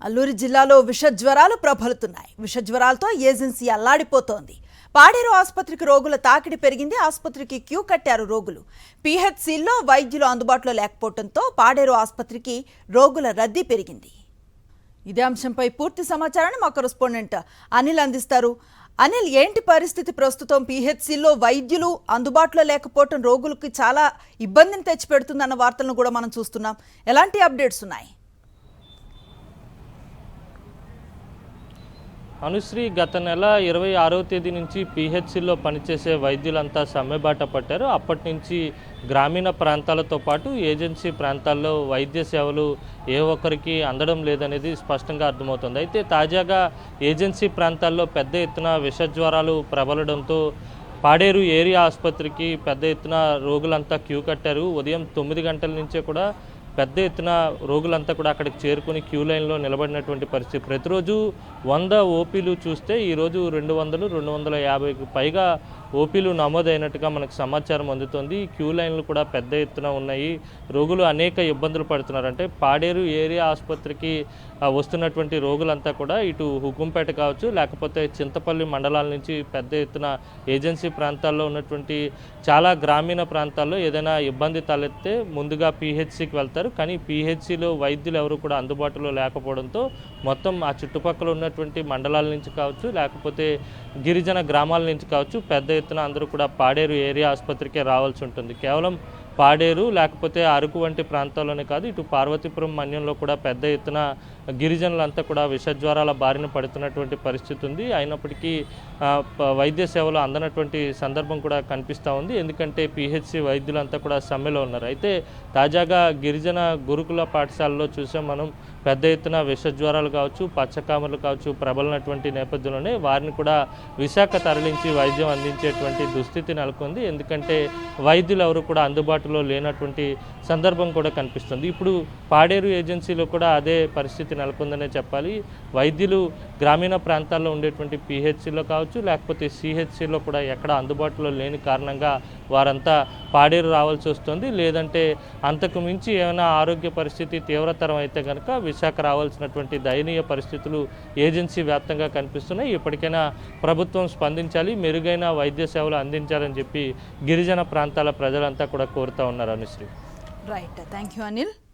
అల్లూరి జిల్లాలో విషజ్వరాలు ప్రబలుతున్నాయి. విషజ్వరాలతో ఏజెన్సీ అల్లాడిపోతోంది. పాడేరు ఆసుపత్రికి రోగుల తాకిడి పెరిగింది. ఆసుపత్రికి క్యూ కట్టారు రోగులు. పీహెచ్సీల్లో వైద్యులు అందుబాటులో లేకపోవడంతో పాడేరు ఆసుపత్రికి రోగుల రద్దీ పెరిగింది. ఇదే అంశంపై పూర్తి సమాచారాన్ని మా కరెస్పాండెంట్ అనిల్ అందిస్తారు. అనిల్, ఏంటి పరిస్థితి ప్రస్తుతం? పీహెచ్సీల్లో వైద్యులు అందుబాటులో లేకపోవడం రోగులకి చాలా ఇబ్బందిని తెచ్చిపెడుతుందన్న వార్తలను కూడా మనం చూస్తున్నాం. ఎలాంటి అప్డేట్స్ ఉన్నాయి? అనుశ్రీ, గత నెల 26వ తేదీ నుంచి పీహెచ్సీలో పనిచేసే వైద్యులంతా సమ్మెబాట పట్టారు. అప్పటి నుంచి గ్రామీణ ప్రాంతాలతో పాటు ఏజెన్సీ ప్రాంతాల్లో వైద్య సేవలు ఏ ఒక్కరికి అందడం లేదనేది స్పష్టంగా అర్థమవుతుంది. అయితే తాజాగా ఏజెన్సీ ప్రాంతాల్లో పెద్ద ఎత్తున విషజ్వరాలు ప్రబలడంతో పాడేరు ఏరియా ఆసుపత్రికి పెద్ద ఎత్తున రోగులంతా క్యూ కట్టారు. ఉదయం 9 గంటల నుంచే కూడా పెద్ద ఎత్తున రోగులంతా కూడా అక్కడికి చేరుకుని క్యూ లైన్లో నిలబడినటువంటి పరిస్థితి. ప్రతిరోజు 100 ఓపీలు చూస్తే ఈరోజు 200, 250కి పైగా ఓపీలు నమోదైనట్టుగా మనకు సమాచారం అందుతుంది. క్యూ లైన్లు కూడా పెద్ద ఎత్తున ఉన్నాయి. రోగులు అనేక ఇబ్బందులు పడుతున్నారు. అంటే పాడేరు ఏరియా ఆసుపత్రికి వస్తున్నటువంటి రోగులంతా కూడా ఇటు హుకుంపేట కావచ్చు, లేకపోతే చింతపల్లి మండలాల నుంచి పెద్ద ఎత్తున ఏజెన్సీ ప్రాంతాల్లో ఉన్నటువంటి చాలా గ్రామీణ ప్రాంతాల్లో ఏదైనా ఇబ్బంది తలెత్తే ముందుగా పీహెచ్సీకి వెళ్తారు. కానీ పీహెచ్సీలో వైద్యులు ఎవరు కూడా అందుబాటులో లేకపోవడంతో మొత్తం ఆ చుట్టుపక్కల ఉన్నటువంటి మండలాల నుంచి కావచ్చు, లేకపోతే గిరిజన గ్రామాల నుంచి కావచ్చు, పెద్ద ఎత్తున అందరూ కూడా పాడేరు ఏరియా ఆసుపత్రికే రావాల్సి ఉంటుంది. కేవలం పాడేరు లేకపోతే అరకు వంటి ప్రాంతాల్లోనే కాదు, ఇటు పార్వతీపురం మన్యంలో కూడా పెద్ద ఎత్తున గిరిజనులంతా కూడా విషజ్వరాల బారిన పడుతున్నటువంటి పరిస్థితి ఉంది. అయినప్పటికీ వైద్య సేవలు అందనటువంటి సందర్భం కూడా కనిపిస్తూ ఉంది. ఎందుకంటే పీహెచ్సీ వైద్యులంతా కూడా సమ్మెలో ఉన్నారు. అయితే తాజాగా గిరిజన గురుకుల పాఠశాలలో చూసాం మనం, పెద్ద ఎత్తున విషజ్వరాలు కావచ్చు, పచ్చకామర్లు కావచ్చు ప్రబలినటువంటి నేపథ్యంలోనే వారిని కూడా విశాఖ తరలించి వైద్యం అందించేటువంటి దుస్థితి నెలకొంది. ఎందుకంటే వైద్యులు ఎవరు కూడా అందుబాటులో లేనటువంటి సందర్భం కూడా కనిపిస్తుంది. ఇప్పుడు పాడేరు ఏజెన్సీలో కూడా అదే పరిస్థితి నెలకొందనే చెప్పాలి. వైద్యులు గ్రామీణ ప్రాంతాల్లో ఉండేటువంటి పీహెచ్సీలో కావచ్చు, లేకపోతే సిహెచ్సీలో కూడా ఎక్కడ అందుబాటులో లేని కారణంగా వారంతా పాడేరు రావాల్సి వస్తుంది. లేదంటే అంతకు మించి ఏమైనా ఆరోగ్య పరిస్థితి తీవ్రతరం అయితే కనుక విశాఖ రావాల్సినటువంటి దయనీయ పరిస్థితులు ఏజెన్సీ వ్యాప్తంగా కనిపిస్తున్నాయి. ఇప్పటికైనా ప్రభుత్వం స్పందించాలి, మెరుగైన వైద్య సేవలు అందించాలని చెప్పి గిరిజన ప్రాంతాల ప్రజలంతా కూడా కోరుతూ ఉన్నారు. Anusri. Right, thank you Anil.